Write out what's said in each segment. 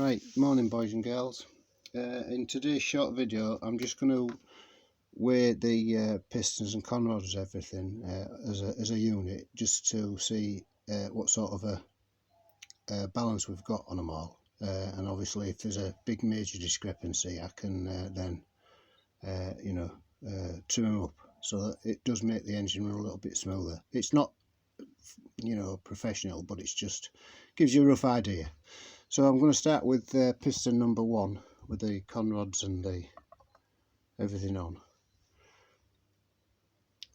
Right, morning boys and girls. In today's short video I'm just going to weigh the pistons and conrods, everything as a unit, just to see what sort of a balance we've got on them all, and obviously if there's a big major discrepancy I can then trim them up so that it does make the engine run a little bit smoother. It's not professional, but it's just gives you a rough idea. So I'm going to start with piston number 1 with the conrods and the everything on,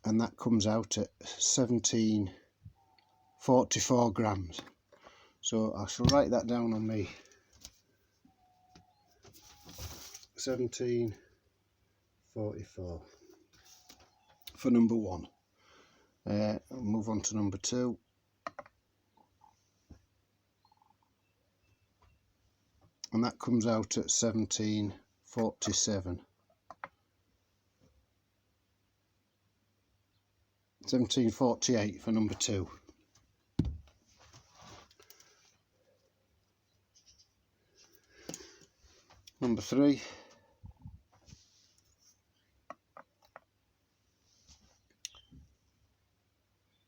and that comes out at 1744 grams. So I shall write that down on me. 1744 for number 1. I'll move on to number 2. And that comes out at 1747. 1748 for number 2. Number 3.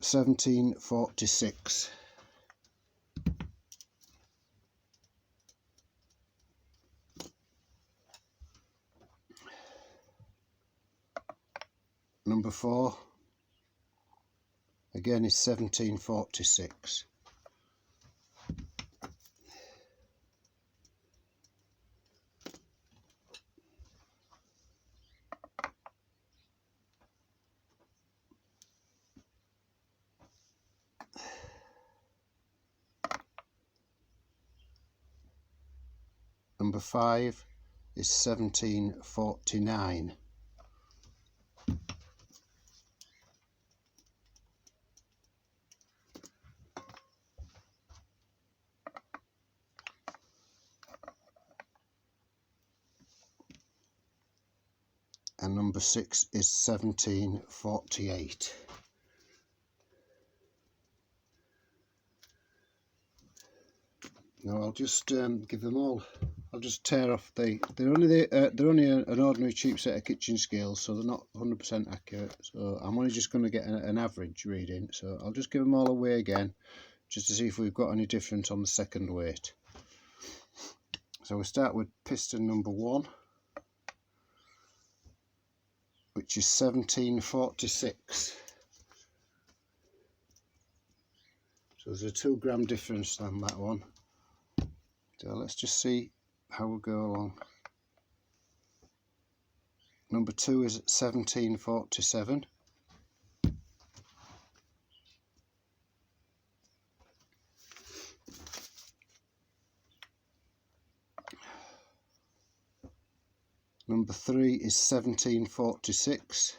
$17.46. Number 4 again is 17.46. Number 5 is 17.49. And number 6 is 17.48. Now I'll just give them all. I'll just tear off they're only an ordinary cheap set of kitchen scales, so they're not 100% accurate. So I'm only just going to get an average reading. So I'll just give them all away again, just to see if we've got any difference on the second weight. So we'll start with piston number 1, which is 17.46. So there's a 2 gram difference on that one. So let's just see how we go along. Number 2 is 17.47. Number 3 is 17.46.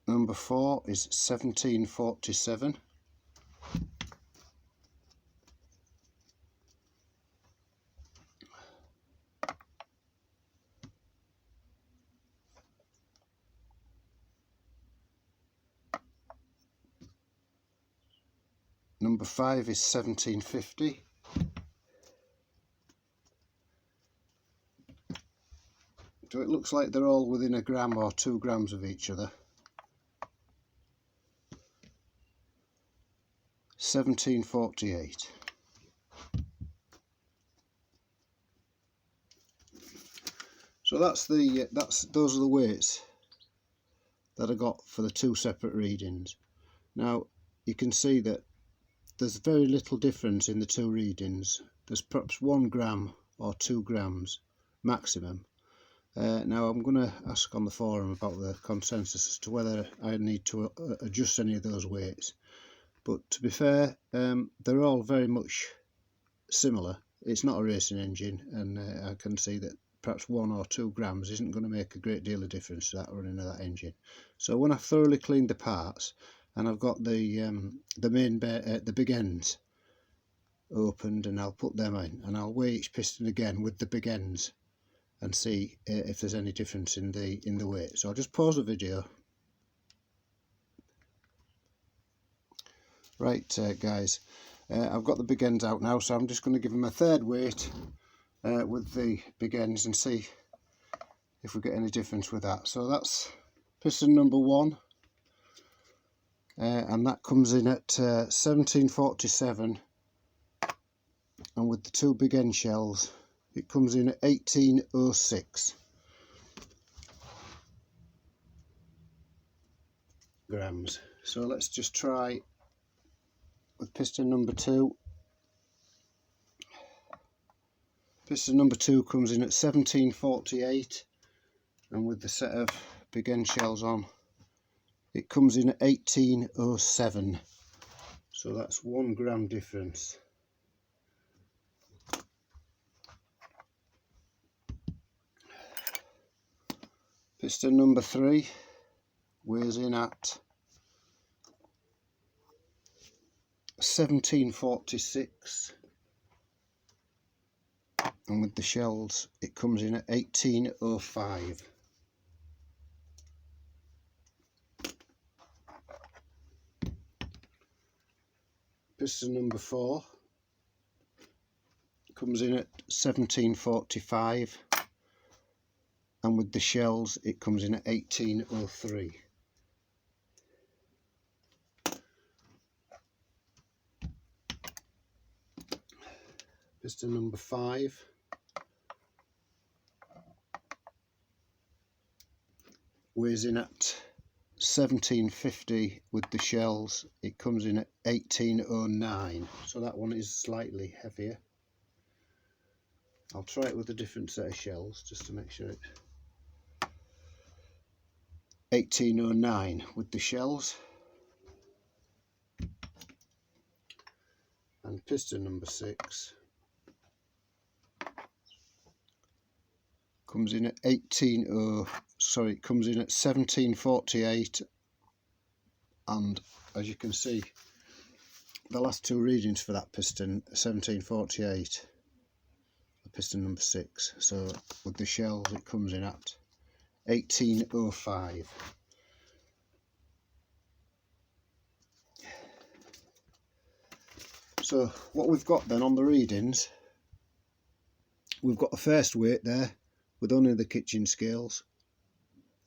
Number 4 is 17.47. Number 5 is 17.50. So it looks like they're all within a gram or 2 grams of each other. 17.48. So those are the weights that I got for the 2 separate readings. Now you can see that there's very little difference in the 2 readings. There's perhaps 1 gram or 2 grams maximum. Now I'm going to ask on the forum about the consensus as to whether I need to adjust any of those weights. But to be fair, they're all very much similar. It's not a racing engine, and I can see that perhaps 1 or 2 grams isn't going to make a great deal of difference to that running of that engine. So when I've thoroughly cleaned the parts and I've got the big ends opened, and I'll put them in and I'll weigh each piston again with the big ends, and see if there's any difference in the weight. So I'll just pause the video. Right, guys, I've got the big ends out now, so I'm just going to give them a third weight with the big ends and see if we get any difference with that. So that's piston number 1, and that comes in at 1747, and with the 2 big end shells it comes in at 1806 grams. So let's just try with piston number 2. Piston number 2 comes in at 1748, and with the set of big end shells on it comes in at 1807. So that's 1 gram difference. Piston number 3 weighs in at 1746, and with the shells it comes in at 1805. Piston number 4 comes in at 1745, and with the shells it comes in at 1803. Piston number 5 weighs in at 1750, with the shells it comes in at 1809. So that one is slightly heavier. I'll try it with a different set of shells just to make sure it. 1809 with the shells. And piston number 6 comes in at comes in at 1748, and as you can see the last 2 readings for that piston 1748, piston number 6. So with the shells it comes in at 1805. So what we've got then on the readings, we've got the first weight there with only the kitchen scales.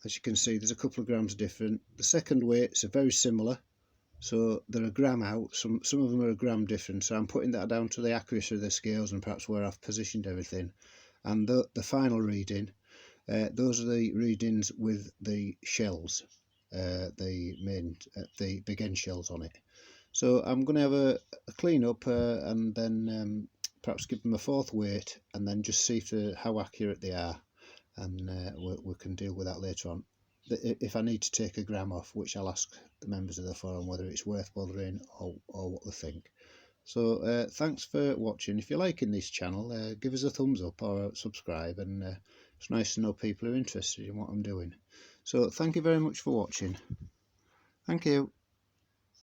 As you can see, there's a couple of grams different. The second weights are very similar, so they're a gram out. Some of them are a gram different, so I'm putting that down to the accuracy of the scales and perhaps where I've positioned everything. And the final reading, those are the readings with the shells, the big end shells on it. So I'm going to have a clean up and then perhaps give them a 4th weight, and then just see how accurate they are, and we can deal with that later on. If I need to take a gram off, which I'll ask the members of the forum whether it's worth bothering or what they think. So thanks for watching. If you're liking this channel, give us a thumbs up or subscribe, and it's nice to know people are interested in what I'm doing. So thank you very much for watching. Thank you.